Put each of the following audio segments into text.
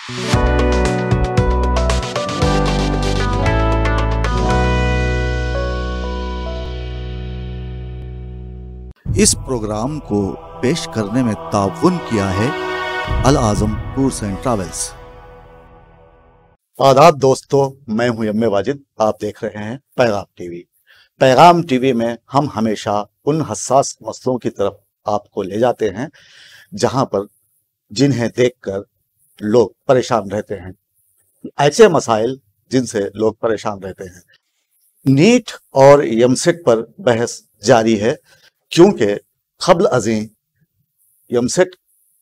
इस प्रोग्राम को पेश करने में ताउन किया है अल आजम टूर्स एंड ट्रैवल्स। आदाब दोस्तों, मैं हूं यम्मे वाजिद। आप देख रहे हैं पैगाम टीवी। पैगाम टीवी में हम हमेशा उन हसास मसलों की तरफ आपको ले जाते हैं जहां पर जिन्हें देखकर लोग परेशान रहते हैं, ऐसे मसाइल जिनसे लोग परेशान रहते हैं। नीट और यमसेट पर बहस जारी है, क्योंकि क़ब्ल अज़ीं यमसेट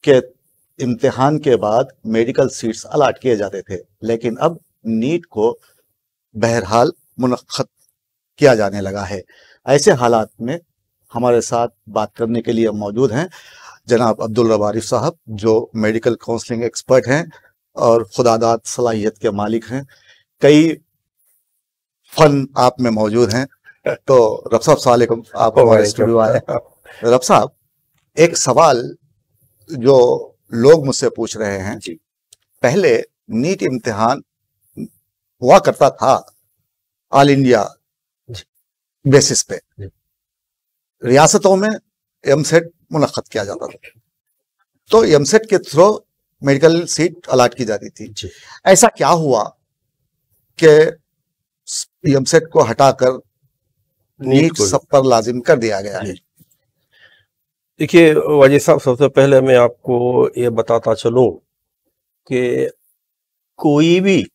के इम्तिहान के बाद मेडिकल सीट्स अलाट किए जाते थे, लेकिन अब नीट को बहरहाल मुनक़्क़द किया जाने लगा है। ऐसे हालात में हमारे साथ बात करने के लिए मौजूद हैं जनाब अब्दुल रब्बाह आरिफ साहब, जो मेडिकल काउंसलिंग एक्सपर्ट हैं और खुदादाद सलाहियत के मालिक हैं। कई फन आप में मौजूद हैं। तो रब साहब अस्सलाम वालेकुम, आप हमारे स्टूडियो आए। रब साहब, एक सवाल जो लोग मुझसे पूछ रहे हैं जी, पहले नीट इम्तिहान हुआ करता था ऑल इंडिया बेसिस पे, रियासतों में एमसेट मुनक़्क़द किया जाता था, तो एमसेट के थ्रू मेडिकल सीट अलाट की जाती थी। ऐसा क्या हुआ कि एमसेट को हटाकर नीट सब पर लाजिम कर दिया गया है? देखिए वाजिद साहब, सबसे पहले मैं आपको ये बताता चलूं कि कोई भी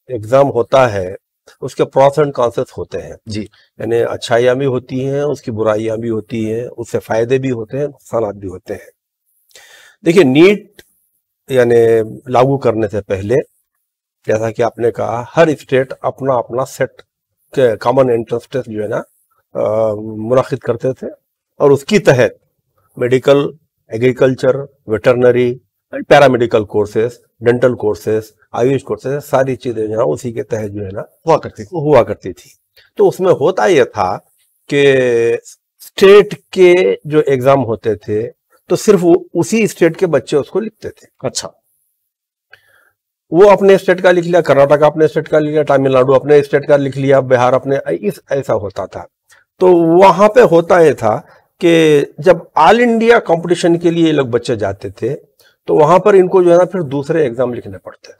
एग्जाम होता है उसके प्रॉस एंड कॉन्सेस होते हैं जी। यानी अच्छाइयाँ भी होती हैं, उसकी बुराइयां भी होती हैं, उससे फायदे भी होते हैं, नुकसान भी होते हैं। देखिए, नीट यानी लागू करने से पहले, जैसा कि आपने कहा, हर स्टेट अपना अपना सेट के कॉमन एंट्रेंस टेस्ट जो है ना मुनक़्क़िद करते थे, और उसकी तहत medical, agriculture, veterinary, paramedical courses, dental courses, Ayush courses, सारी चीजें जो है उसी के तहत जो है ना हुआ करती थी। तो उसमें होता यह था कि स्टेट के जो एग्जाम होते थे तो सिर्फ उसी स्टेट के बच्चे उसको लिखते थे। अच्छा, वो अपने स्टेट का लिख लिया, कर्नाटक अपने स्टेट का लिख लिया, तमिलनाडु अपने स्टेट का लिख लिया, बिहार अपने, ऐसा होता था। तो वहां पे होता यह था कि जब ऑल इंडिया कंपटीशन के लिए लोग बच्चे जाते थे तो वहां पर इनको जो है ना फिर दूसरे एग्जाम लिखने पड़ते थे।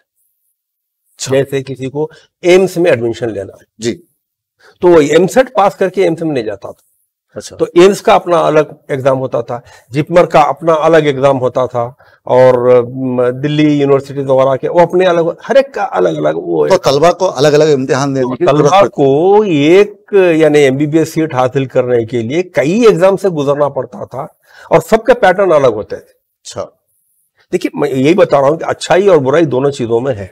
जैसे किसी को एम्स में एडमिशन लेना है जी, तो वो एमसेट पास करके एम्स में नहीं जाता था। अच्छा, तो एम्स का अपना अलग एग्जाम होता था, जिपमर का अपना अलग एग्जाम होता था, और दिल्ली यूनिवर्सिटी वगैरह के वो अपने अलग, हर एक का अलग अलग। वो तो तलबा को अलग अलग इम्तिहान देने की जरूरत तलबा को एक यानी एमबीबीएस सीट हासिल करने के लिए कई एग्जाम से गुजरना पड़ता था, और सबके पैटर्न अलग होते थे। अच्छा, देखिए, मैं यही बता रहा हूं कि अच्छाई और बुराई दोनों चीजों में है।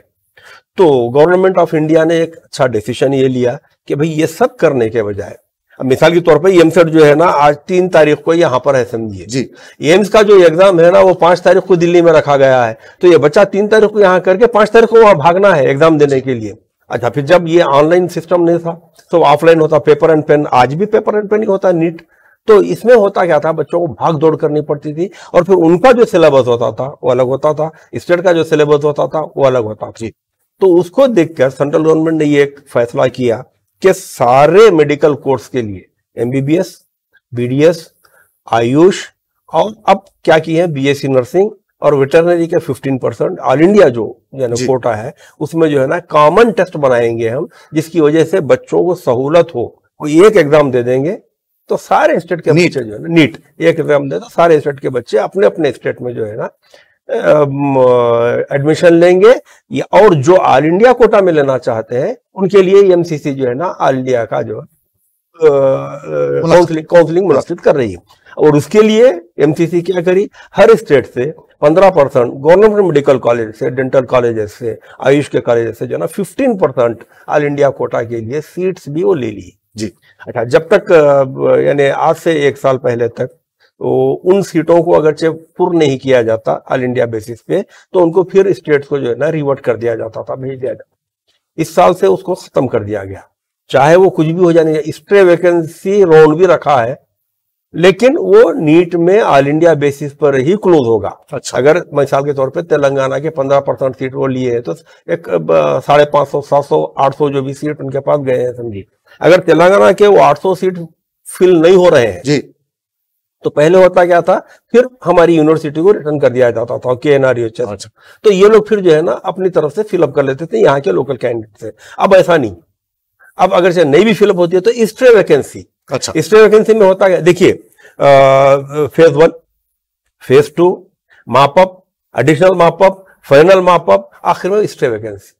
तो गवर्नमेंट ऑफ इंडिया ने एक अच्छा डिसीजन ये लिया कि भाई ये सब करने के बजाय, अब मिसाल के तौर पे एमसेट जो है ना आज 3 तारीख को यहाँ पर है, समझिए जी, एम्स का जो एग्जाम है ना वो 5 तारीख को दिल्ली में रखा गया है, तो ये बच्चा 3 तारीख को यहाँ करके 5 तारीख को वहां भागना है एग्जाम देने के लिए। अच्छा, फिर जब ये ऑनलाइन सिस्टम नहीं था तो ऑफलाइन होता, पेपर एंड पेन, आज भी पेपर एंड पेन ही होता है नीट। तो इसमें होता क्या था, बच्चों को भाग दौड़ करनी पड़ती थी, और फिर उनका जो सिलेबस होता था वो अलग होता था, स्टेट का जो सिलेबस होता था वो अलग होता था। तो उसको देखकर सेंट्रल गवर्नमेंट ने ये एक फैसला किया कि सारे मेडिकल कोर्स के लिए एमबीबीएस, बीडीएस, आयुष, और अब क्या किए हैं बीएससी नर्सिंग और वेटरनरी के 15% ऑल इंडिया जो कोटा है उसमें जो है ना कॉमन टेस्ट बनाएंगे हम, जिसकी वजह से बच्चों को सहूलत हो। वो एक एग्जाम दे देंगे तो सारे स्टेट के बच्चे जो है ना, नीट एक एग्जाम दे तो सारे स्टेट के बच्चे अपने अपने स्टेट में जो है ना एडमिशन लेंगे, और जो ऑल इंडिया कोटा में लेना चाहते हैं उनके लिए एमसीसी जो है ना ऑल इंडिया का जो काउंसलिंग मुनक़्क़िद कर रही है। और उसके लिए एमसीसी क्या करी, हर स्टेट से 15% गवर्नमेंट मेडिकल कॉलेज से, डेंटल कॉलेजेस से, आयुष के कॉलेजेस से जो है ना 15% ऑल इंडिया कोटा के लिए सीट्स भी वो ले ली जी। अच्छा, जब तक यानी आज से 1 साल पहले तक तो उन सीटों को अगर पूर्ण नहीं किया जाता ऑल इंडिया बेसिस पे तो उनको फिर स्टेट्स को जो है ना रिवर्ट कर दिया जाता था, भेज दिया जाता। इस साल से उसको खत्म कर दिया गया, चाहे वो कुछ भी हो जाए। स्टे वैकेंसी राउंड भी रखा है लेकिन वो नीट में ऑल इंडिया बेसिस पर ही क्लोज होगा। अच्छा। अगर मिसाल के तौर पे तेलंगाना के 15% सीट वो लिए हैं तो एक 550, 700, 800 जो भी सीट उनके पास गए हैं समझिए। अगर तेलंगाना के वो 800 सीट फिल नहीं हो रहे हैं जी, तो पहले होता क्या था, फिर हमारी यूनिवर्सिटी को रिटर्न कर दिया जाता था KNRUHS। अच्छा। तो ये लोग फिर जो है ना अपनी तरफ से फिलअप कर लेते थे यहाँ के लोकल कैंडिडेट से। अब ऐसा नहीं, अब अगर से नहीं भी फिलअप होती है तो स्ट्रे वैकेंसी, अच्छा, स्ट्रे वैकेंसी में होता है, देखिए फेज 1, फेज 2, मापअप, एडिशनल मापअप, फाइनल मापअप, आखिर में स्ट्रे वैकेंसी।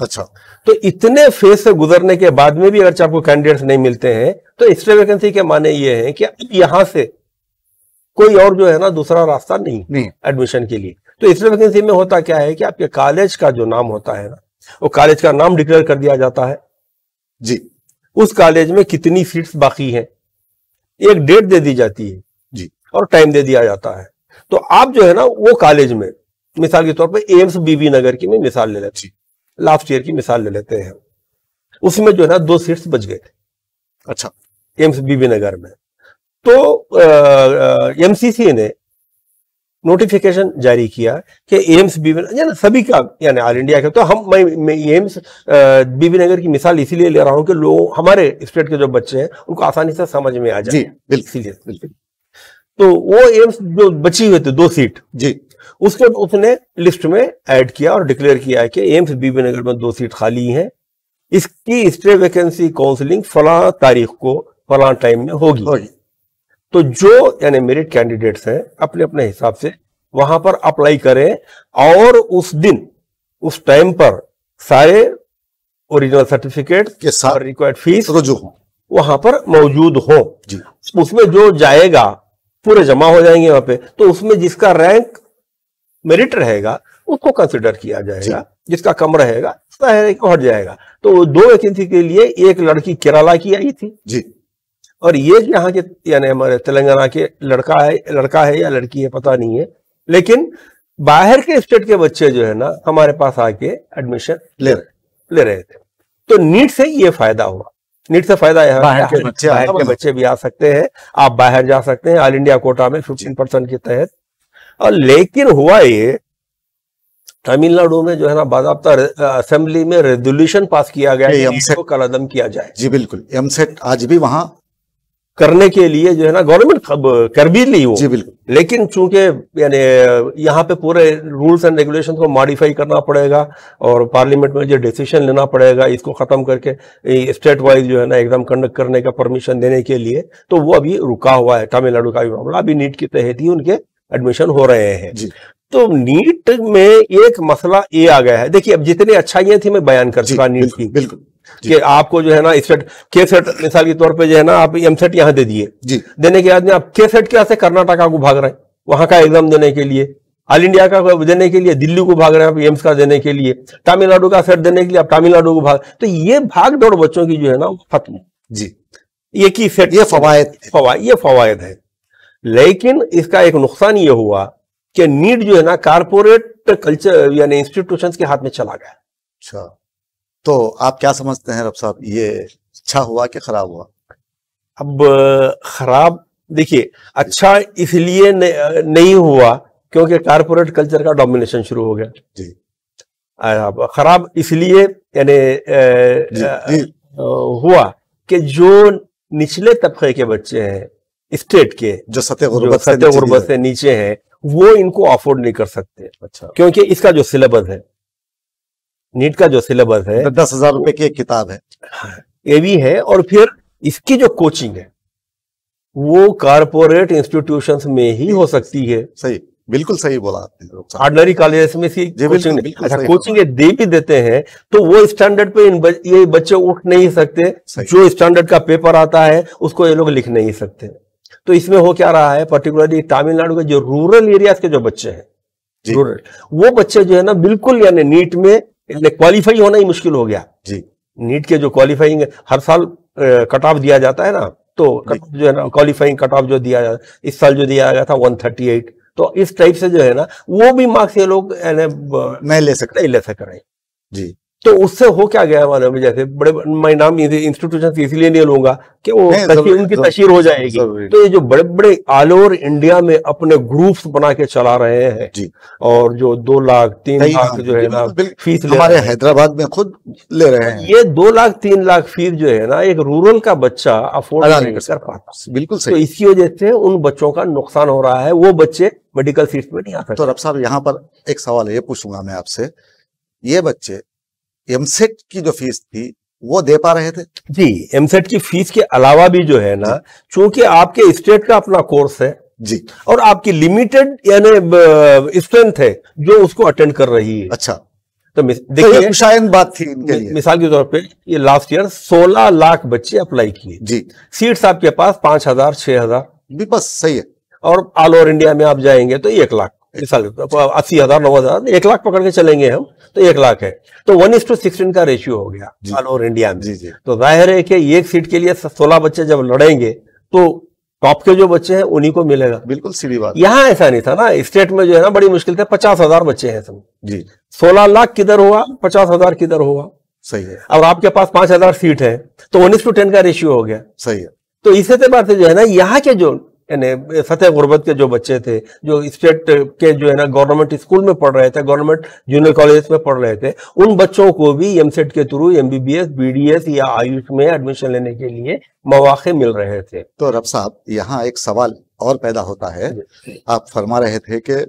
अच्छा, तो इतने फेज से गुजरने के बाद में भी अगर आपको कैंडिडेट्स नहीं मिलते हैं तो स्ट्रे वैकेंसी के माने ये है कि अब यहां से कोई और जो है ना दूसरा रास्ता नहीं एडमिशन के लिए। तो स्ट्रे वैकेंसी में होता क्या है कि आपके कॉलेज का जो नाम होता है ना, वो कॉलेज का नाम डिक्लेयर कर दिया जाता है जी, उस कॉलेज में कितनी सीट्स बाकी हैं, एक डेट दे दी जाती है जी, और टाइम दे दिया जाता है। तो आप जो है ना वो कॉलेज में मिसाल के तौर पे एम्स बीबी नगर की मैं मिसाल ले लेती, लास्ट ईयर की मिसाल ले लेते हैं, उसमें जो है ना 2 सीट्स बच गए थे। अच्छा, एम्स बीबी नगर में। तो MCC ने नोटिफिकेशन जारी किया कि एम्स बीबी नगर सभी का यानी ऑल इंडिया का, तो मैं एम्स बीबी नगर की मिसाल इसीलिए ले रहा हूं कि लोग हमारे स्टेट के जो बच्चे हैं उनको आसानी से समझ में आ जाए। जी, बिल्कुल, इसीलिए तो वो एम्स जो बची हुई थी 2 सीट जी, उसको उसने लिस्ट में ऐड किया और डिक्लेयर किया कि एम्स बीबी नगर में 2 सीट खाली हैं, इसकी स्टे वैकेंसी काउंसलिंग फला तारीख को फला टाइम में होगी। तो जो यानी मेरिट कैंडिडेट्स हैं अपने अपने हिसाब से वहां पर अप्लाई करें और उस दिन उस टाइम पर सारे ओरिजिनल सर्टिफिकेट के साथ रिक्वायर्ड फीस रुजू हो, वहां पर मौजूद हो जी, उसमें जो जाएगा पूरे जमा हो जाएंगे वहां पे, तो उसमें जिसका रैंक मेरिट रहेगा उसको कंसिडर किया जाएगा, जिसका कम रहेगा उसका हट जाएगा। तो 2 वैकेंसी के लिए एक लड़की केरला की आई थी जी, और ये यहाँ के यानी हमारे तेलंगाना के लड़का है या लड़की है पता नहीं है, लेकिन बाहर के स्टेट के बच्चे जो है ना हमारे पास आके एडमिशन ले रहे थे। तो नीट से ये फायदा हुआ, नीट से फायदा है बाहर के बच्चे भी आ सकते हैं, आप बाहर जा सकते हैं ऑल इंडिया कोटा में 15% के तहत। और लेकिन हुआ ये तमिलनाडु में जो है ना बाकायदा असेंबली में रेजोल्यूशन पास किया गया कि इसको कलअदम किया जाए। जी बिल्कुल, एमसेट आज भी वहां करने के लिए जो है ना गवर्नमेंट कर भी ली वो, जी बिल्कुल, लेकिन चूंकि यानी यहाँ पे पूरे रूल्स एंड रेगुलेशन को मॉडिफाई करना पड़ेगा और पार्लियामेंट में जो डिसीजन लेना पड़ेगा इसको खत्म करके स्टेट वाइज जो है ना एग्जाम कंडक्ट करने का परमिशन देने के लिए, तो वो अभी रुका हुआ है। तमिलनाडु का भी मामला अभी नीट के तहत ही उनके एडमिशन हो रहे हैं। तो नीट में एक मसला ये आ गया है, देखिए अब जितनी अच्छाइयां थी मैं बयान कर चुका नीट की, बिल्कुल कि आपको जो है ना सेट के सेट मिसाल के तौर पे जो है ना आप एमसेट यहाँ दे दिए, देने के बाद में आप के सेट क्या से कर्नाटका को भाग रहे हैं वहां का एग्जाम देने के लिए, ऑल इंडिया का देने के लिए दिल्ली को भाग रहे हैं आप एम्स का देने के लिए, तमिलनाडु का सेट देने के लिए आप तमिलनाडु को भाग, तो ये भाग दौड़ बच्चों की जो है ना खत्म जी, ये की सेट ये फवायद है। लेकिन इसका एक नुकसान ये हुआ कि नीट जो है ना कारपोरेट कल्चर यानी इंस्टीट्यूशंस के हाथ में चला गया। अच्छा, तो आप क्या समझते हैं रब साहब, ये अच्छा हुआ कि खराब हुआ? अब खराब देखिए, अच्छा इसलिए नहीं हुआ क्योंकि कारपोरेट कल्चर का डोमिनेशन शुरू हो गया जी। खराब इसलिए यानी हुआ कि जो निचले तबके के बच्चे हैं स्टेट के, जो सतह गुर्बत से नीचे हैं, वो इनको अफोर्ड नहीं कर सकते। अच्छा, क्योंकि इसका जो सिलेबस है, नीट का जो सिलेबस है 10,000 रुपए की एक किताब है, ये भी है, और फिर इसकी जो कोचिंग है वो कारपोरेट इंस्टीट्यूशंस में ही हो सकती है। सही, बिल्कुल सही बोला आपने। ऑर्डिनरी कॉलेज में सी कोचिंग, अच्छा कोचिंग दे भी देते हैं तो वो स्टैंडर्ड पे ये बच्चे उठ नहीं सकते, जो स्टैंडर्ड का पेपर आता है उसको ये लोग लिख नहीं सकते। तो इसमें हो क्या रहा है, पर्टिकुलरली तमिलनाडु के जो रूरल एरियाज के जो बच्चे हैं, रूरल वो बच्चे जो है ना बिल्कुल यानी नीट में क्वालिफाई होना ही मुश्किल हो गया जी। नीट के जो क्वालिफाइंग हर साल कट ऑफ दिया जाता है ना, तो जो है ना क्वालिफाइंग कट ऑफ जो दिया जाता है, इस साल जो दिया गया था 138, तो इस टाइप से जो है ना वो भी मार्क्स ये लोग नहीं ले सक रहे जी। तो उससे हो क्या गया मालूम है, जैसे बड़े, मैं नाम इंस्टीट्यूशन इसलिए नहीं लूंगा कि वो उनकी तशहीर हो जाएगी। तो ये जो बड़े बड़े ऑल ओवर इंडिया में अपने ग्रुप्स बना के चला रहे हैं जी, और जो 2 लाख 3 लाख जो है ना फीस ले हमारे हैदराबाद में खुद ले रहे हैं। ये 2 लाख 3 लाख फीस जो है ना एक रूरल का बच्चा अफोर्ड नहीं कर पाता। बिल्कुल तो सही। इसकी वजह से उन बच्चों का नुकसान हो रहा है, वो बच्चे मेडिकल सीट्स में नहीं आ सकते। तो रब साहब यहाँ पर एक सवाल ये पूछूंगा मैं आपसे, ये बच्चे एमसेट की जो फीस थी वो दे पा रहे थे? जी, एमसेट की फीस के अलावा भी जो है ना, चूंकि आपके स्टेट का अपना कोर्स है जी, और आपकी लिमिटेड यानी स्ट्रेंथ है जो उसको अटेंड कर रही है। अच्छा, तो तो देखिए ये खुशाइन बात थी इनके लिए। मिसाल के तौर पे ये लास्ट ईयर 16 लाख बच्चे अप्लाई किए जी, सीट्स आपके पास 5,000 6,000 भी बस सही है। और ऑल ओवर इंडिया में आप जाएंगे तो 1 लाख, मिसाल 80,000 90,000 1 लाख पकड़ के चलेंगे हम तो 1 लाख है, तो 1:16 का रेशियो हो गया ऑल ओवर इंडिया में। जी जी, तो जाहिर है कि एक सीट के लिए 16 बच्चे जब लड़ेंगे तो टॉप के जो बच्चे हैं उन्हीं को मिलेगा। बिल्कुल सीधी बात। यहाँ ऐसा नहीं था ना, स्टेट में जो है ना बड़ी मुश्किल से 50,000 बच्चे हैं सब जी, 16 लाख किधर हुआ 50,000 किधर हुआ। सही है, और आपके पास 5,000 सीट है तो 1:10 का रेशियो हो गया। सही है। तो इस एतबार से जो है ना यहाँ के जो यानी सतह गुर्बत के जो बच्चे थे जो स्टेट के जो है ना गवर्नमेंट स्कूल में पढ़ रहे थे, गवर्नमेंट जूनियर कॉलेज में पढ़ रहे थे, उन बच्चों को भी एमसेट के थ्रू एमबीबीएस बीडीएस या आयुष में एडमिशन लेने के लिए मौके मिल रहे थे। तो रब साहब यहाँ एक सवाल और पैदा होता है, आप फरमा रहे थे कि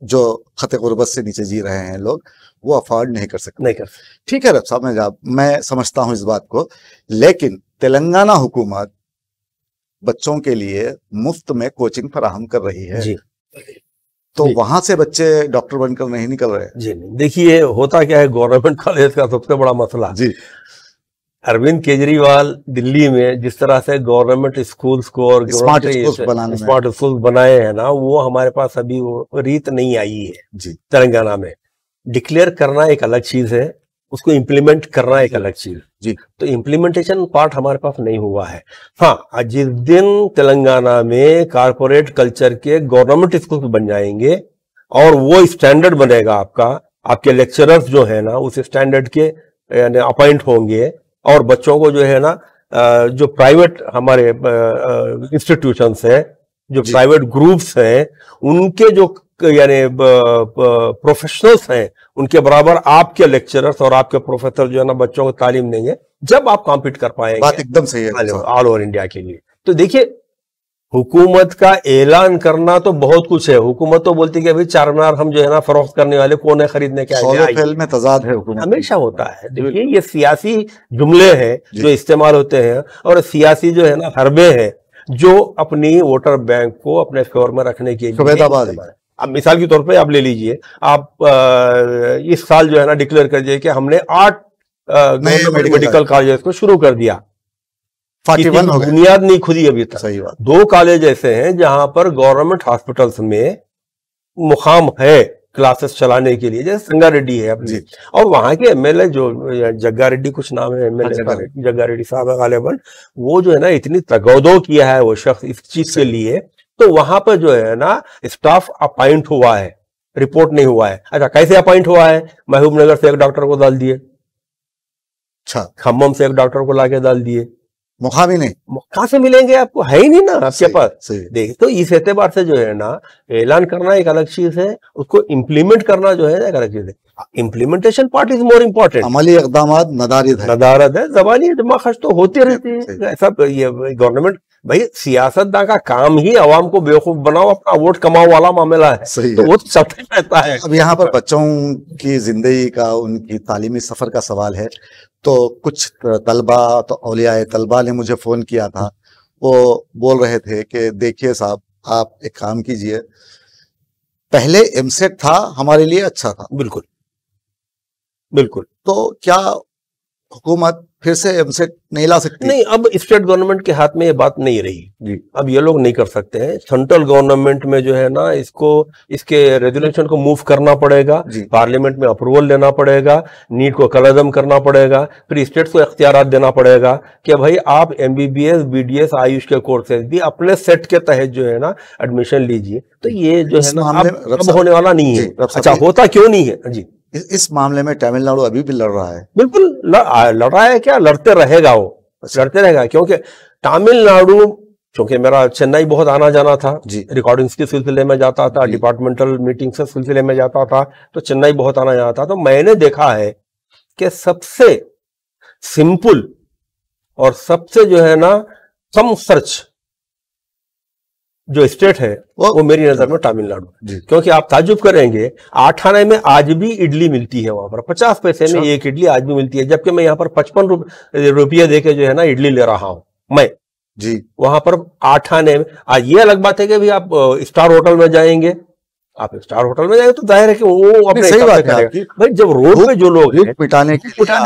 जो खत गुर्बत से नीचे जी रहे हैं लोग वो अफोर्ड नहीं कर सकते। नहीं कर सकते, ठीक है रब साहब, मैं समझता हूँ इस बात को, लेकिन तेलंगाना हुकूमत बच्चों के लिए मुफ्त में कोचिंग फराहम कर रही है जी। तो जी। वहां से बच्चे डॉक्टर बनकर नहीं निकल रहे? जी नहीं, देखिए होता क्या है, गवर्नमेंट कॉलेज का सबसे बड़ा मसला जी, अरविंद केजरीवाल दिल्ली में जिस तरह से गवर्नमेंट स्कूल्स को और स्मार्ट स्कूल्स बनाए हैं ना, वो हमारे पास अभी वो रीत नहीं आई है जी, तेलंगाना में। डिक्लेयर करना एक अलग चीज है, उसको इम्प्लीमेंट करना एक अलग चीज जी। तो इम्प्लीमेंटेशन पार्ट हमारे पास नहीं हुआ है। हाँ, जिस दिन तेलंगाना में कारपोरेट कल्चर के गवर्नमेंट स्कूल बन जाएंगे और वो स्टैंडर्ड बनेगा आपका, आपके लेक्चरर्स जो है ना उस स्टैंडर्ड के यानी अपॉइंट होंगे और बच्चों को जो है ना जो प्राइवेट हमारे इंस्टीट्यूशंस है, जो प्राइवेट ग्रुप्स हैं, उनके जो यानी प्रोफेशनल्स हैं, उनके बराबर आपके लेक्चरर्स और आपके प्रोफेसर जो है ना बच्चों को तालीम देंगे, जब आप कॉम्पीट कर पाएंगे। बात एकदम सही है ऑल ओवर इंडिया के लिए। तो देखिए हुकूमत का ऐलान करना तो बहुत कुछ है, हुकूमत तो बोलती है कि भाई चारमीनार हम जो है ना फरोख्त करने वाले कौन है, खरीदने के फेल में तजाद है हुकूमत, हमेशा होता है। देखिए ये सियासी जुमले हैं जो इस्तेमाल होते हैं और सियासी जो है ना हरबे हैं जो अपनी वोटर बैंक को अपने फेवर में रखने के लिए। अब मिसाल के तौर पे आप ले लीजिए, आप इस साल जो है ना डिक्लेयर कर दिए कि हमने 8 मेडिकल कॉलेज को शुरू कर दिया, 41 हो गए, बुनियाद नहीं खुदी अभी तक। सही बात। 2 कॉलेज ऐसे हैं जहां पर गवर्नमेंट हॉस्पिटल्स में मुकाम है क्लासेस चलाने के लिए, जैसे संगारेड्डी है अपनी, और वहां के एमएलए जो जग्गा रेड्डी कुछ नाम है एमएलए का, जग्गा रेड्डी साहब गालिबन, वो जो है ना इतनी तगौदो किया है वो शख्स इस चीज के लिए, तो वहां पर जो है ना स्टाफ अपॉइंट हुआ है, रिपोर्ट नहीं हुआ है। अच्छा, कैसे अपॉइंट हुआ है? महबूबनगर से एक डॉक्टर को डाल दिए, अच्छा, खम्मम से एक डॉक्टर को लाके डाल दिए, मुकामी नहीं, कहां से मिलेंगे आपको, है ही नहीं ना आपके पास। देख, तो इस एतबार से जो है ना ऐलान करना एक अलग चीज है, उसको इम्प्लीमेंट करना जो है एक अलग चीज है। Implementation part is more important. अमली इक़दामात नदारत है, जबानी दिमाग तो होती रहती है। ऐसा ये गवर्नमेंट, भाई सियासतदान का काम ही अवाम को बेवकूफ बनाओ, अपना वोट कमाओ वाला मामला है, सही तो वो चलता रहता है। अब यहाँ पर बच्चों की जिंदगी का, उनकी तालीमी सफर का सवाल है, तो कुछ तलबा, तो औलियाए तलबा ने मुझे फोन किया था, वो बोल रहे थे कि देखिए साहब आप एक काम कीजिए, पहले एमसेट था हमारे लिए अच्छा था, बिल्कुल बिल्कुल, तो क्या हुकूमत फिर से एमसेट नहीं ला सकती? नहीं, अब स्टेट गवर्नमेंट के हाथ में ये बात नहीं रही जी। अब ये लोग नहीं कर सकते हैं। सेंट्रल गवर्नमेंट में जो है ना इसको, इसके रेजुलेशन को मूव करना पड़ेगा, पार्लियामेंट में अप्रूवल लेना पड़ेगा, नीट को कलअदम करना पड़ेगा, फिर स्टेट्स को इख्तियारात देना पड़ेगा कि भाई आप एमबीबीएस बीडीएस आयुष के कोर्सेज भी अपने सेट के तहत जो है ना एडमिशन लीजिए। तो ये जो है ना अब होने वाला नहीं है। अच्छा, होता क्यों नहीं है? जी, इस मामले में तमिलनाडु अभी भी लड़ रहा है। बिल्कुल लड़ रहा है, क्या लड़ते रहेगा वो, लड़ते रहेगा। क्योंकि तमिलनाडु, क्योंकि मेरा चेन्नई बहुत आना जाना था जी। रिकॉर्डिंग्स के सिलसिले में जाता था, डिपार्टमेंटल मीटिंग के सिलसिले में जाता था, तो चेन्नई बहुत आना जाना था। तो मैंने देखा है कि सबसे सिंपल और सबसे जो है ना कम सर्च जो स्टेट है वो मेरी नजर में तमिलनाडु। क्योंकि आप ताजुब करेंगे, 8 आने में आज भी इडली मिलती है वहां पर, 50 पैसे में एक इडली आज भी मिलती है, जबकि मैं यहाँ पर 55 रुपये देके जो है ना इडली ले रहा हूं मैं जी। वहां पर 8 आने में। आज ये अलग बात है कि भी आप स्टार होटल में जाएंगे, आप स्टार होटल में जाएंगे तो जाहिर है कि वो अपने सही बात करेगा। भाई जब रोड पे जो लोग हैं पिटाने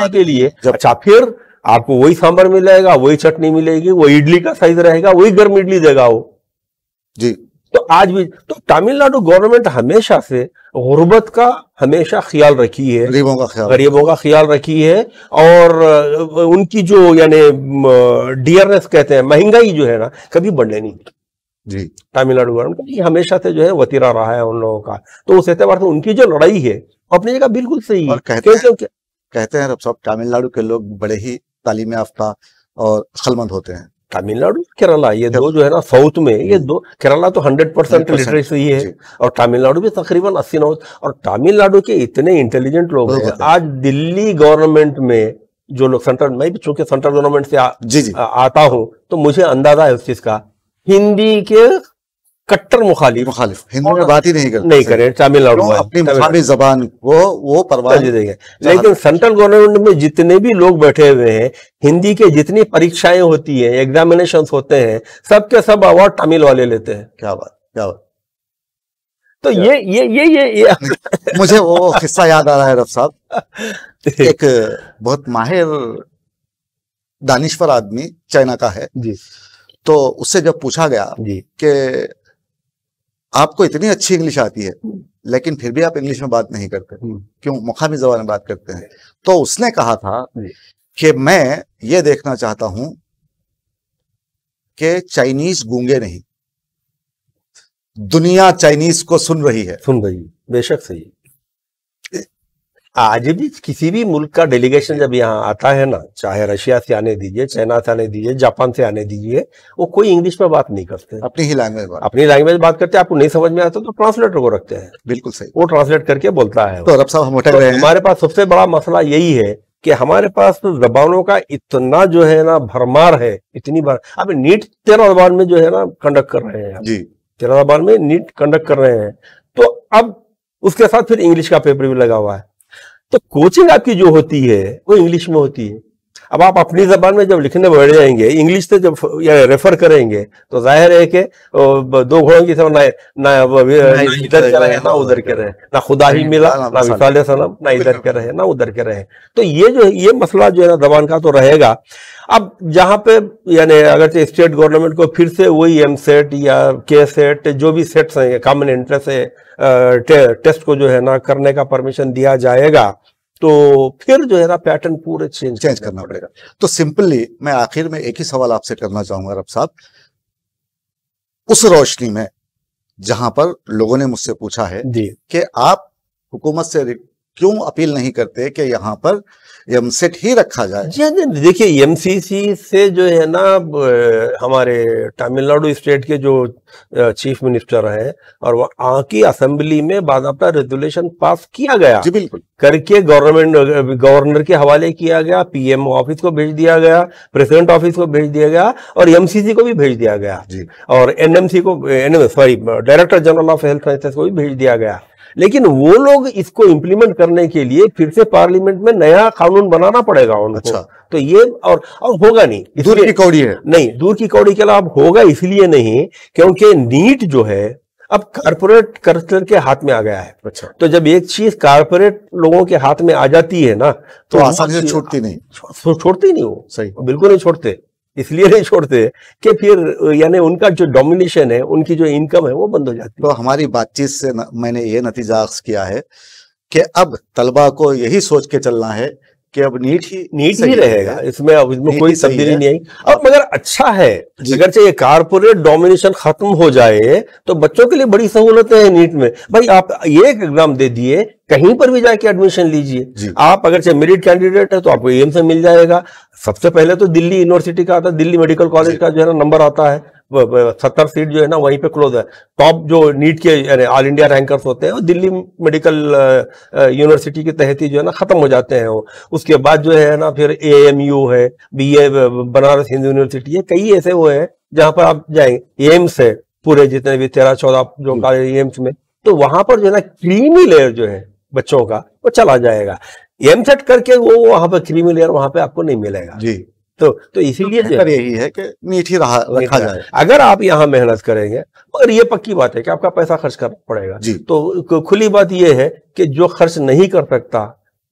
के लिए, अच्छा फिर आपको वही सांभर मिलेगा, वही चटनी मिलेगी, वही इडली का साइज रहेगा, वही गर्म इडली देगा वो जी। तो आज भी तो तमिलनाडु गवर्नमेंट हमेशा से गुर्बत का हमेशा ख्याल रखी है, गरीबों का ख्याल रखी है, और उनकी जो यानी डियरनेस कहते हैं, महंगाई जो है ना कभी बढ़ने नहीं दी जी। तमिलनाडु गवर्नमेंट का हमेशा से जो है वतीरा रहा है उन लोगों का। तो उस एतबार से उनकी जो लड़ाई है अपनी जगह बिल्कुल सही है। कहते हैं सब तमिलनाडु के लोग बड़े ही तालीम याफ्ता और अक्लमंद होते हैं। तमिलनाडु केरला ये दो जो है ना साउथ में, ये दो, केरला तो 100% लिटरेसी है और तमिलनाडु भी तकरीबन 80-90। और तमिलनाडु के इतने इंटेलिजेंट लोग हैं। आज दिल्ली गवर्नमेंट में जो लोग सेंट्रल, मैं भी चूंकि सेंट्रल गवर्नमेंट से आता हूं तो मुझे अंदाजा है उस चीज का, हिंदी के कट्टर मुखालिफ हिंदी में बात ही नहीं करे तमिलनाडु में, अपनी मुकामी जबान वो परवाह देंगे। लेकिन सेंट्रल गवर्नमेंट में जितने भी लोग बैठे हुए हैं, हिंदी के जितनी परीक्षाएं होती हैं, एग्जामिनेशंस होते हैं, सबके सब अवार्ड तमिल वाले लेते हैं। क्या बात। तो ये मुझे वो किस्सा याद आ रहा है रफ साहब, एक बहुत माहिर दानिश्वर आदमी चाइना का है जी। तो उससे जब पूछा गया कि आपको इतनी अच्छी इंग्लिश आती है लेकिन फिर भी आप इंग्लिश में बात नहीं करते, क्यों, मुकामी ज़बान में बात करते हैं, तो उसने कहा था कि मैं ये देखना चाहता हूं कि चाइनीज गूंगे नहीं, दुनिया चाइनीज को सुन रही है। बेशक सही। आज भी किसी भी मुल्क का डेलीगेशन जब यहाँ आता है ना, चाहे रशिया से आने दीजिए, चाइना से आने दीजिए, जापान से आने दीजिए, वो कोई इंग्लिश में बात नहीं करते, अपनी ही लैंग्वेज बात करते हैं। आपको नहीं समझ में आता तो ट्रांसलेटर को रखते हैं। बिल्कुल सही, वो ट्रांसलेट करके बोलता है। तो रब साहब हम उठक रहे हैं। हमारे पास सबसे बड़ा मसला यही है कि हमारे पास तो जबानों का इतना जो है ना भरमार है, इतनी बार अब नीट 13 जबान में जो है ना कंडक्ट कर रहे हैं जी, 13 जबान में नीट कंडक्ट कर रहे हैं। तो अब उसके साथ फिर इंग्लिश का पेपर भी लगा हुआ है। तो कोचिंग आपकी जो होती है वो इंग्लिश में होती है। अब आप अपनी जबान में जब लिखने बैठ जाएंगे, इंग्लिश से जब रेफर करेंगे तो जाहिर है कि दो घोड़ों की तरह ना इधर के रहे ना उधर के रहे, ना खुदा ही मिला ना विसाल सनम, ना इधर के रहे ना उधर के रहे। तो ये मसला जो है ना जबान का तो रहेगा। अब जहां पे यानी अगर स्टेट गवर्नमेंट को फिर से वही एमसेट या के सेट जो भी सेट्स हैं कॉमन एंट्रेंस है टेस्ट को जो है ना करने का परमिशन दिया जाएगा तो फिर जो है ना पैटर्न पूरे चेंज करना पड़ेगा। तो सिंपली मैं आखिर में एक ही सवाल आपसे करना चाहूंगा रब साहब, उस रोशनी में जहां पर लोगों ने मुझसे पूछा है कि आप हुकूमत से क्यों अपील नहीं करते कि यहाँ पर एमसेट ही रखा जाए? जी देखिए, एमसीसी से जो है ना हमारे तमिलनाडु स्टेट के जो चीफ मिनिस्टर हैं और वो की असेंबली में बाकायदा रेजुलेशन पास किया गया जी, बिल्कुल करके गवर्नर के हवाले किया गया, पीएमओ ऑफिस को भेज दिया गया, प्रेसिडेंट ऑफिस को भेज दिया गया और एमसीसी को भी भेज दिया गया जी। और एनएमसी को director general of health sciences को भी भेज दिया गया। लेकिन वो लोग इसको इम्प्लीमेंट करने के लिए फिर से पार्लियामेंट में नया कानून बनाना पड़ेगा उनको। अच्छा। तो ये और होगा नहीं, दूर की कौड़ी है नहीं, दूर की कौड़ी के लाभ होगा इसलिए नहीं क्योंकि नीट जो है अब कारपोरेट कल्चर के हाथ में आ गया है। अच्छा। तो जब एक चीज कारपोरेट लोगों के हाथ में आ जाती है ना तो आसानी से छूटती नहीं, छोड़ती नहीं वो, सही बिल्कुल नहीं छोड़ते। इसलिए नहीं छोड़ते कि फिर यानी उनका जो डोमिनेशन है, उनकी जो इनकम है वो बंद हो जाती है। तो हमारी बातचीत से मैंने ये नतीजा अख्ज़ किया है कि अब तलबा को यही सोच के चलना है कि अब नीट ही रहेगा, इसमें कोई तब्दीली नहीं आई। और मगर अच्छा है अगर चाहिए कारपोरेट डोमिनेशन खत्म हो जाए तो बच्चों के लिए बड़ी सहूलतें हैं नीट में। भाई आप ये एक एग्जाम दे दिए, कहीं पर भी जाके एडमिशन लीजिए। जी। आप अगर चाहे मेरिट कैंडिडेट है तो आपको एम्स में मिल जाएगा। सबसे पहले तो दिल्ली यूनिवर्सिटी का आता है, दिल्ली मेडिकल कॉलेज जी। का जो है ना नंबर आता है 70 सीट जो है ना वहीं पे क्लोज है। टॉप जो नीट के यानी ऑल इंडिया रैंकर्स होते हैं वो दिल्ली मेडिकल यूनिवर्सिटी के तहत ही जो है ना खत्म हो जाते हैं वो। उसके बाद जो है ना फिर AMU है, BA बनारस हिंदू यूनिवर्सिटी है, कई ऐसे वो है जहां पर आप जाएंगे। एम्स है, पूरे जितने भी 13-14 जो कॉलेज एम्स में, तो वहां पर जो है ना क्रीमी लेयर जो है बच्चों का वो चला जाएगा। एमसेट करके वो वहां पर क्रीमी लेयर वहां पे आपको नहीं मिलेगा। जी। तो इसीलिए बेहतर यही है कि नीट ही रखा जाए। अगर आप यहाँ मेहनत करेंगे, और ये पक्की बात है कि आपका पैसा खर्च करना पड़ेगा। जी। तो खुली बात ये है कि जो खर्च नहीं कर सकता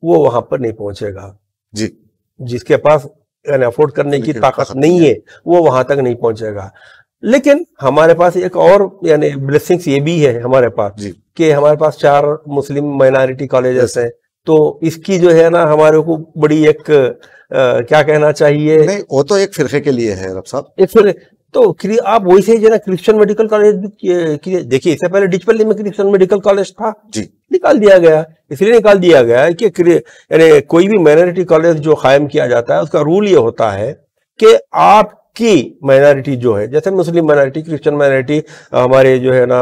वो वहां पर नहीं पहुंचेगा। जी। जिसके पास अफोर्ड करने की ताकत नहीं है वो वहां तक नहीं पहुंचेगा। लेकिन हमारे पास एक और यानी ब्लेसिंग्स ये भी है हमारे पास कि हमारे पास 4 मुस्लिम माइनॉरिटी कॉलेजेस हैं। तो इसकी जो है ना हमारे को बड़ी एक क्या कहना चाहिए, नहीं वो तो एक फिरके के लिए है रब साहब। एक फिर तो आप वही से जो ना क्रिश्चियन मेडिकल कॉलेज देखिए, इससे पहले डिचपल्ली में क्रिश्चियन मेडिकल कॉलेज था जी, निकाल दिया गया। इसलिए निकाल दिया गया है कि यानी कोई भी माइनॉरिटी कॉलेज जो कायम किया जाता है उसका रूल ये होता है कि आपकी माइनॉरिटी जो है, जैसे मुस्लिम माइनॉरिटी, क्रिश्चियन माइनॉरिटी, हमारे जो है ना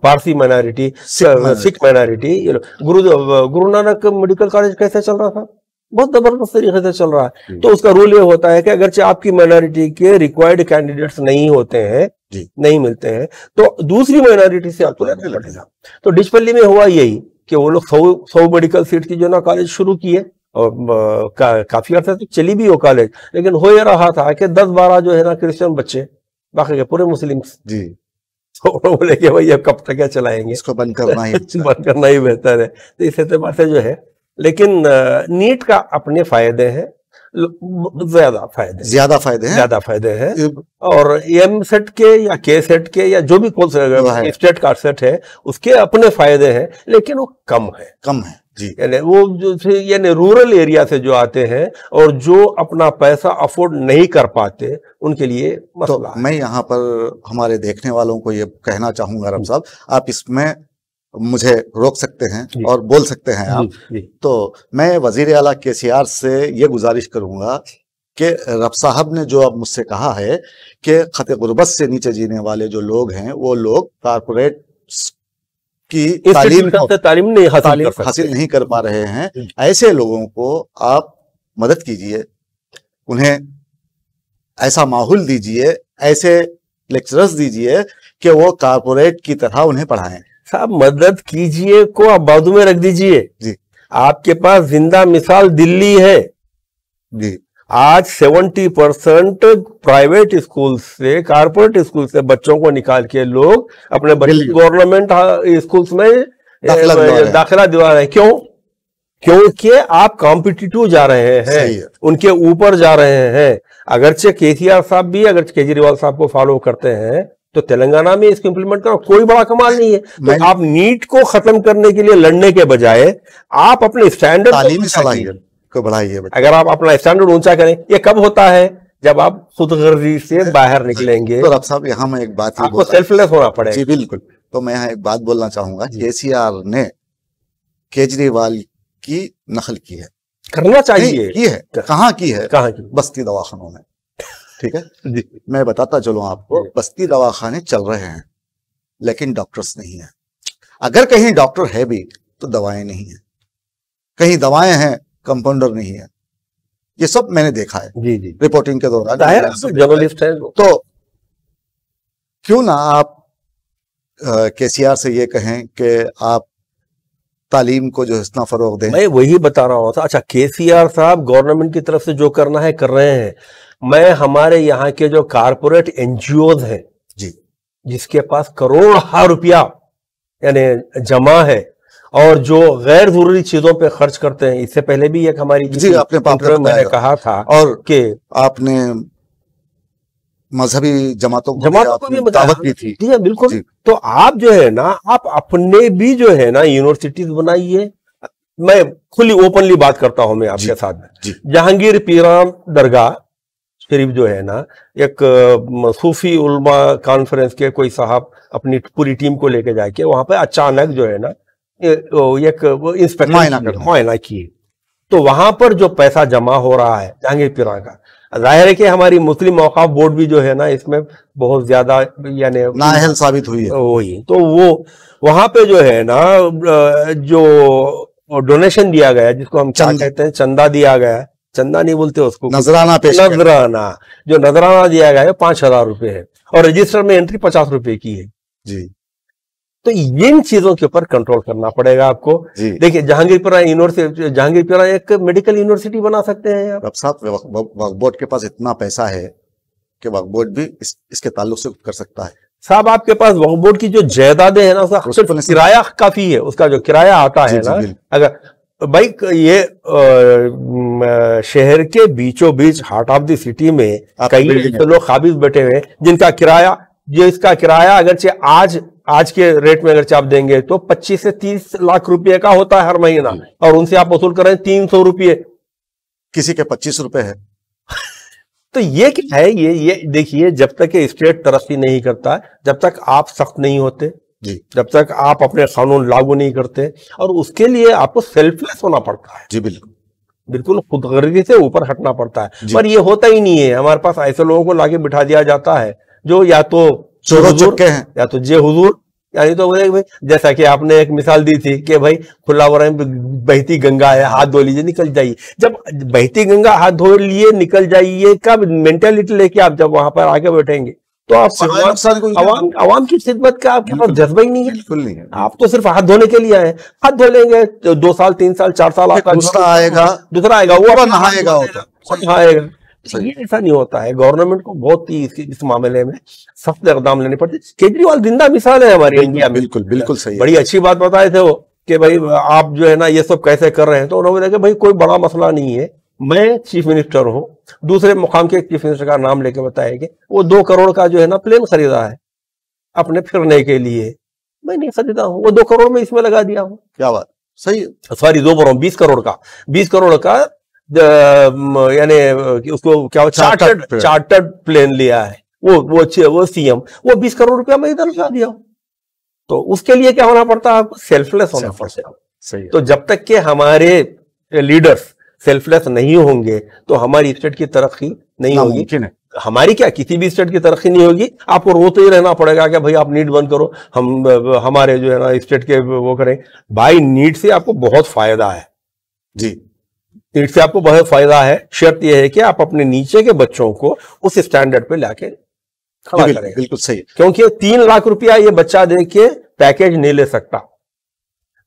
Parsi minority, Sikh minority, Guru Nanak medical college कैसे चल रहा था, बहुत जबरदस्त तरीके से चल रहा है। तो उसका रूल ये होता है कि अगरचे आपकी माइनॉरिटी के रिक्वायर्ड कैंडिडेट्स नहीं होते हैं, नहीं मिलते हैं, तो दूसरी माइनॉरिटी से आपको लेना पड़ेगा। तो डिचपल्ली में हुआ यही कि वो लोग 100 मेडिकल सीट की जो ना कॉलेज शुरू किए और काफी अर्से तक चली भी वो कॉलेज, लेकिन हो ये रहा था कि 10-12 जो है ना क्रिश्चियन बच्चे, बाकी के पूरे मुस्लिम जी। तो बोले कि भाई अब कब तक क्या चलाएंगे, इसको बंद करना ही बंद करना ही बेहतर है। तो इस एतबार से जो है, लेकिन नीट का अपने फायदे हैं, ज्यादा फायदे हैं। और एमसेट के या के-सेट के या जो भी स्टेट का सेट है उसके अपने फायदे हैं, लेकिन वो कम है जी। यानी वो जो यानी रूरल एरिया से जो आते हैं और जो अपना पैसा अफोर्ड नहीं कर पाते उनके लिए मसला। तो मैं यहाँ पर हमारे देखने वालों को ये कहना चाहूंगा रब साहब, आप इसमें मुझे रोक सकते हैं और बोल सकते हैं आप। तो मैं वजीर आला KCR से ये गुजारिश करूंगा कि रब साहब ने जो अब मुझसे कहा है कि खत गुर्बत से नीचे जीने वाले जो लोग हैं वो लोग कारपोरेट की तालीम नहीं हासिल नहीं कर पा रहे हैं, ऐसे लोगों को आप मदद कीजिए, उन्हें ऐसा माहौल दीजिए, ऐसे लेक्चरर्स दीजिए कि वो कारपोरेट की तरह उन्हें पढ़ाएं। साहब मदद कीजिए को आप बाजू में रख दीजिए जी। आपके पास जिंदा मिसाल दिल्ली है जी। आज 70% प्राइवेट स्कूल से, कारपोरेट स्कूल से बच्चों को निकाल के लोग अपने गवर्नमेंट स्कूल्स में दाखिला दिला रहे हैं। क्यों? क्योंकि आप कॉम्पिटिटिव जा रहे हैं, उनके ऊपर जा रहे हैं। अगरचे KCR साहब भी अगर केजरीवाल साहब को फॉलो करते हैं तो तेलंगाना में इसको इंप्लीमेंट करना कोई बड़ा कमाल नहीं है। तो आप नीट को खत्म करने के लिए लड़ने के बजाय आप अपने स्टैंडर्ड तालीमी सलाहियत को बढ़ाइए। अगर आप अपना स्टैंडर्ड ऊंचा करें, ये कब होता है? जब आप खुदगर्जी से बाहर निकलेंगे। तो रब साहब यहाँ मैं एक बात आपको सेल्फलेस होना पड़ेगा। जी बिल्कुल। तो मैं यहाँ एक बात बोलना चाहूंगा, KCR ने केजरीवाल की नकल की है, करना चाहिए, की है, कहाँ की है? कहाँ की? बस्ती दवाखानों में। ठीक है जी। मैं बताता चलूं आपको, बस्ती दवाखाने चल रहे हैं लेकिन डॉक्टर्स नहीं है। अगर कहीं डॉक्टर है भी तो दवाएं नहीं है, कहीं दवाएं हैं कंपाउंडर नहीं है। ये सब मैंने देखा है जी जी रिपोर्टिंग के दौरान। जर्नलिस्ट है तो क्यों ना आप KCR से ये कहें कि आप तालीम को जो इतना फरोग दें। मैं वही बता रहा हूँ। अच्छा KCR साहब गवर्नमेंट की तरफ से जो करना है कर रहे हैं। मैं हमारे यहाँ के जो कारपोरेट NGOs हैं जी, जिसके पास करोड़ रुपया यानी जमा है और जो गैर जरूरी चीजों पे खर्च करते हैं, इससे पहले भी एक हमारी जी आपने मैंने कहा था और कि आपने मजहबी जमातों को भी दावत दी थी। जी बिल्कुल। तो आप जो है ना, आप अपने भी जो है ना यूनिवर्सिटीज बनाइए। मैं खुली ओपनली बात करता हूं मैं आपके साथ। जहांगीर पीरान दरगाह शरीफ जो है ना, एक सूफी उलमा कॉन्फ्रेंस के कोई साहब अपनी पूरी टीम को लेके जाके वहां पे अचानक जो है ना एक इंस्पेक्टर मुआयना किए, तो वहां पर जो पैसा जमा हो रहा है जहांगीरपुरा का, जाहिर है कि हमारी मुस्लिम औकाफ बोर्ड भी जो है ना इसमें बहुत ज्यादा यानी नाअहल साबित हुई है। वही तो वो वहां पे जो है ना जो डोनेशन दिया गया, जिसको हम क्या कहते हैं, चंदा दिया गया, चंदा नहीं बोलते उसको, नजराना पेश, नजराना, जो नजराना दिया गया है 5,000 रुपए है और रजिस्टर में एंट्री 50 रुपए की है जी। तो इन चीजों के ऊपर कंट्रोल करना पड़ेगा आपको। देखिए जहांगीरपुरा यूनिवर्सिटी, जहांगीरपुरा एक मेडिकल यूनिवर्सिटी बना सकते हैं आप। अब साहब वक्फ बोर्ड के पास इतना पैसा है कि वक्फ बोर्ड भी इसके ताल्लुक से कर सकता है। साहब आपके पास वक्फ बोर्ड की जो जायदादें है ना, उसका किराया काफी है, उसका जो किराया आता है ना, अगर भाई ये शहर के बीचों बीच हार्ट ऑफ द सिटी में कई लोग काबिज बैठे हुए जिनका किराया, जो इसका किराया अगरचे आज के रेट में अगर आप देंगे तो 25 से 30 लाख रुपए का होता है हर महीना, और उनसे आप वसूल कर रहे हैं 300 रुपये, किसी के 25 रुपए है। तो ये क्या है, ये देखिए, जब तक ये स्टेट तरक्की नहीं करता, जब तक आप सख्त नहीं होते जी, जब तक आप अपने कानून लागू नहीं करते, और उसके लिए आपको सेल्फलेस होना पड़ता है। जी बिल्कुल खुदगर्जी से ऊपर हटना पड़ता है, पर ये होता ही नहीं है। हमारे पास ऐसे लोगों को लाके बिठा दिया जाता है जो या तो चोर हैं या तो जे हुजूर, यानी तो भाई जैसा कि आपने एक मिसाल दी थी कि भाई खुला हो रहा है, बहती गंगा है, हाथ धो लीजिए निकल जाइए। जब बहती गंगा हाथ धो लिए निकल जाइए का मेंटेलिटी लेके आप जब वहां पर आगे बैठेंगे तो आप आवाम की खिदमत का आपके पास जज्बा ही नहीं है। बिल्कुल नहीं है। आप तो सिर्फ हाथ धोने के लिए आए, हाथ धो लेंगे 2 साल 3 साल 4 साल, आपका दूसरा आएगा वो नहाएगा। ये ऐसा नहीं होता है। गवर्नमेंट को बहुत ही इस मामले में सख्त इकदाम लेने पड़ते। केजरीवाल जिंदा मिसाल है हमारे इंडिया में। बिल्कुल सही, बड़ी अच्छी बात बताए थे वो कि भाई आप जो है ना ये सब कैसे कर रहे हैं, तो उन्होंने कहा भाई कोई बड़ा मसला नहीं है, मैं चीफ मिनिस्टर हूं, दूसरे मुकाम के चीफ मिनिस्टर का नाम लेके बताया कि वो 2 करोड़ का जो है ना प्लेन खरीदा है अपने फिरने के लिए, मैं नहीं खरीदा हूं, वो 2 करोड़ में इसमें लगा दिया हूं। क्या बात, सही, सॉरी 2 करोड़ 20 करोड़ का यानी उसको क्या चार्टर्ड प्लेन लिया है वो सीएम, वो 20 करोड़ रुपया मैं इधर लगा दिया। तो उसके लिए क्या होना पड़ता है, आपको सेल्फलेस होना पड़ता है। सही। तो जब तक के हमारे लीडर्स सेल्फलेस नहीं होंगे तो हमारी स्टेट की तरक्की नहीं होगी। हमारी क्या, किसी भी स्टेट की तरक्की नहीं होगी। आपको रोते ही रहना पड़ेगा कि भाई आप नीट बंद करो, हम हमारे जो है ना स्टेट के वो करें। भाई नीट से आपको बहुत फायदा है जी, नीट से आपको बहुत फायदा है। शर्त यह है कि आप अपने नीचे के बच्चों को उस स्टैंडर्ड पे लाके खड़ा करें। बिल्कुल सही, क्योंकि 3 लाख रुपया ये बच्चा दे के पैकेज नहीं ले सकता।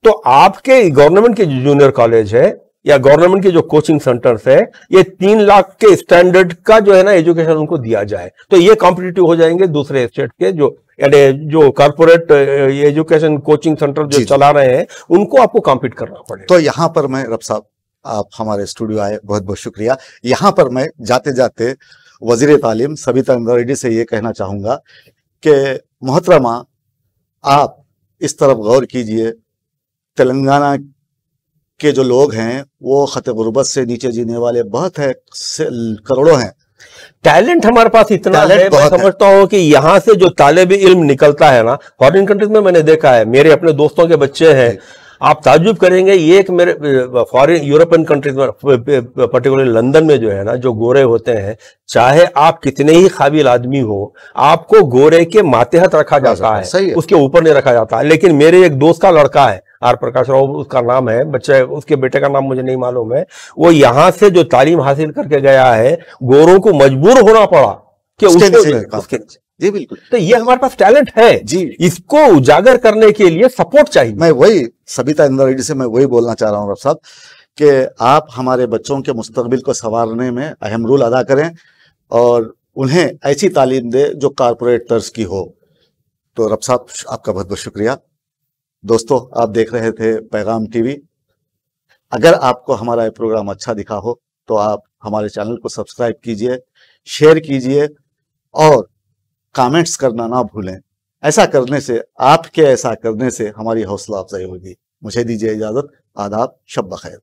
तो आपके गवर्नमेंट के जूनियर कॉलेज है या गवर्नमेंट के जो कोचिंग सेंटर्स है, ये 3 लाख के स्टैंडर्ड का जो है ना एजुकेशन उनको दिया जाए, तो ये कॉम्पिटिटिव हो जाएंगे दूसरे स्टेट के जो कॉर्पोरेट एजुकेशन कोचिंग सेंटर जो चला रहे हैं, उनको आपको कॉम्पीट करना पड़ेगा। तो यहां पर मैं रब साहब, आप हमारे स्टूडियो आए, बहुत बहुत शुक्रिया। यहां पर मैं जाते जाते वजीर तालीम सबिता इंद्रा रेड्डी से ये कहना चाहूंगा कि मोहतरमा, आप इस तरफ गौर कीजिए, तेलंगाना के जो लोग हैं वो खत गुर्बत से नीचे जीने वाले बहुत है, करोड़ों हैं। टैलेंट हमारे पास इतना है, मैं समझता हूँ कि यहाँ से जो तालिब इल्म निकलता है ना, फॉरेन कंट्रीज में मैंने देखा है, मेरे अपने दोस्तों के बच्चे हैं, आप ताज्जुब करेंगे। ये एक मेरे फॉरेन यूरोपियन कंट्रीज में, पर्टिकुलरली लंदन में जो है ना, जो गोरे होते हैं, चाहे आप कितने ही काबिल आदमी हो, आपको गोरे के मातेहत रखा जाता है, उसके ऊपर नहीं रखा जाता। लेकिन मेरे एक दोस्त का लड़का है, आर प्रकाश राव उसका नाम है, बच्चे उसके बेटे का नाम मुझे नहीं मालूम है, वो यहां से जो तालीम हासिल करके गया है, गोरों को मजबूर होना पड़ा कि उसके नीचे। जी बिल्कुल। तो ये हमारे पास टैलेंट है जी, इसको उजागर करने के लिए सपोर्ट चाहिए। मैं वही सबिता इंद्रा रेड्डी से मैं वही बोलना चाह रहा हूँ रब साहब कि आप हमारे बच्चों के मुस्तकबिल को संवारने में अहम रोल अदा करें और उन्हें ऐसी तालीम दे जो कारपोरेट तर्ज की हो। तो रब साहब, आपका बहुत बहुत शुक्रिया। दोस्तों, आप देख रहे थे पैगाम टीवी। अगर आपको हमारा ये प्रोग्राम अच्छा दिखा हो तो आप हमारे चैनल को सब्सक्राइब कीजिए, शेयर कीजिए और कमेंट्स करना ना भूलें। ऐसा करने से हमारी हौसला अफजाई होगी। मुझे दीजिए इजाजत। आदाब, शब बखैर।